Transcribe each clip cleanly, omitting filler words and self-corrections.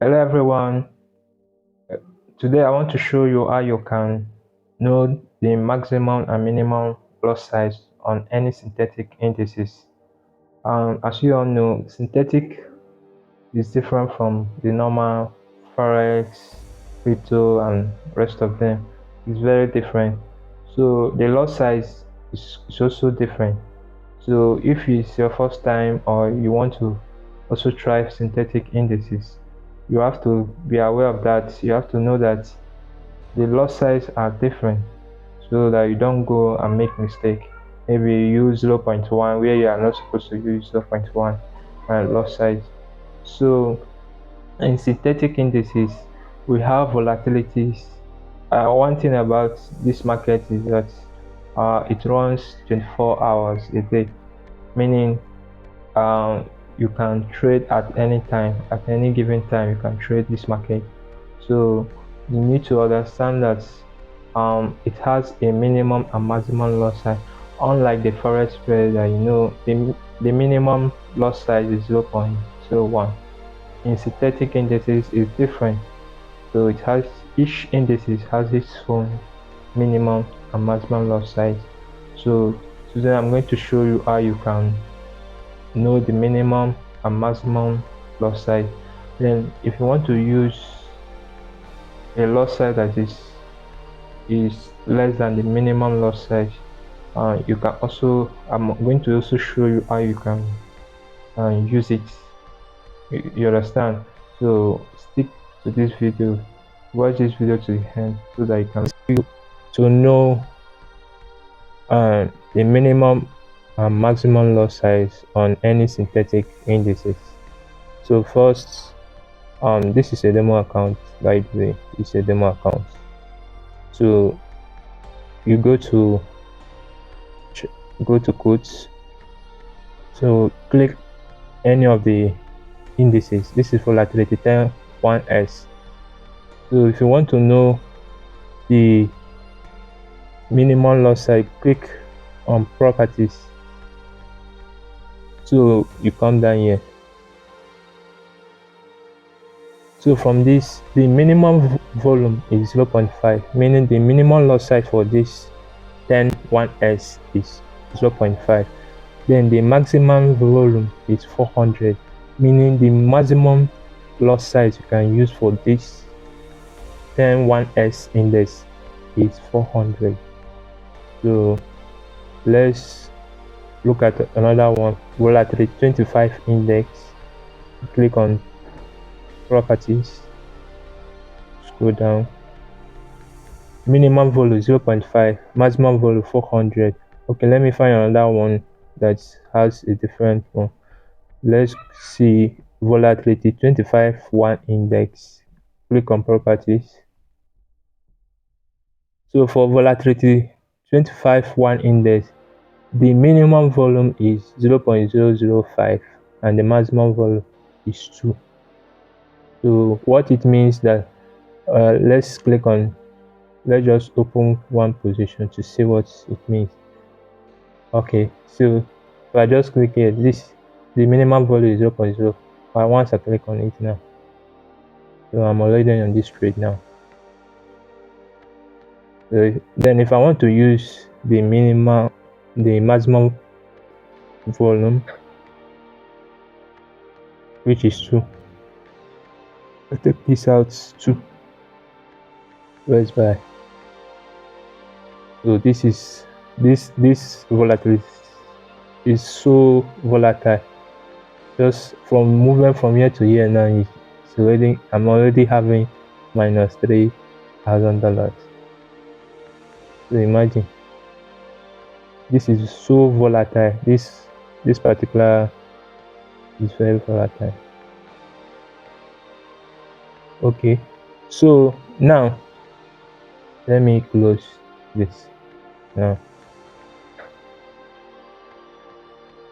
Hello everyone. Today I want to show you how you can know the maximum and minimum loss size on any synthetic indices. As you all know, synthetic is different from the normal forex, crypto, and rest of them. It's very different. So the loss size is also different. So if it's your first time or you want to also try synthetic indices, you have to be aware of that. You have to know that the lot size are different so that you don't go and make mistake. Maybe you use 0.1 where you are not supposed to use 0.1 lot size. So in synthetic indices, we have volatilities. One thing about this market is that it runs 24 hours a day, meaning you can trade at any time, at any given time you can trade this market. So you need to understand that it has a minimum and maximum loss size. Unlike the forex trade, that the minimum loss size is 0.01. In synthetic indices is different. So it has each indices has its own minimum and maximum loss size. So today I'm going to show you how you can know the minimum and maximum loss size. Then if you want to use a loss size that is less than the minimum loss size, you can also I'm going to also show you how you can use it. You understand? So stick to this video, watch this video to the end so that you can to know the minimum and maximum loss size on any synthetic indices. So first, this is a demo account. By the way, it's a demo account. So you go to quotes. So click any of the indices. This is volatility 1S. So if you want to know the minimum loss size, click on properties. So you come down here. So from this, the minimum volume is 0.5, meaning the minimum loss size for this 1S is 0.5. Then the maximum volume is 400, meaning the maximum loss size you can use for this 1S index is 400. So let's look at another one, volatility 25 index. Click on properties, scroll down. Minimum volume 0.5, maximum volume 400. Okay, let me find another one that has a different one. Let's see volatility 25 1 index. Click on properties. So for volatility 25 1 index, the minimum volume is 0.005 and the maximum volume is 2. So what it means that let's just open one position to see what it means. Okay, so if I just click here, the minimum value is 0.0. Once I click on it now, so I'm already on this trade now. So then if I want to use the maximum volume, which is 2, I take this out 2. Let's buy. So this volatility is so volatile. Just from movement from here to here now, I'm already having minus $3,000. So imagine, this is so volatile. This particular is very volatile. Okay, so now let me close this. Now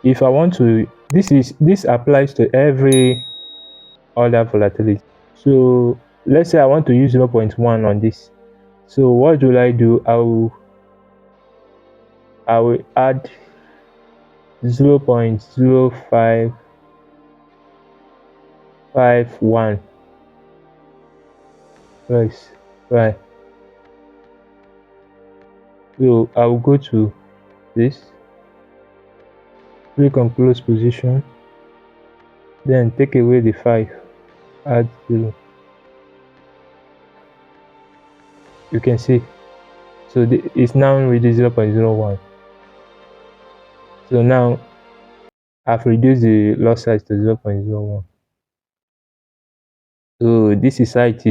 if I want to, this applies to every other volatility. So let's say I want to use 0.1 on this. So what will I do? I will add 0.0551 price, right? So I will go to this, click on close position, then take away the 5, add 0. You can see, so it's now ready 0.01. So now I've reduced the lot size to 0.01. So this is how it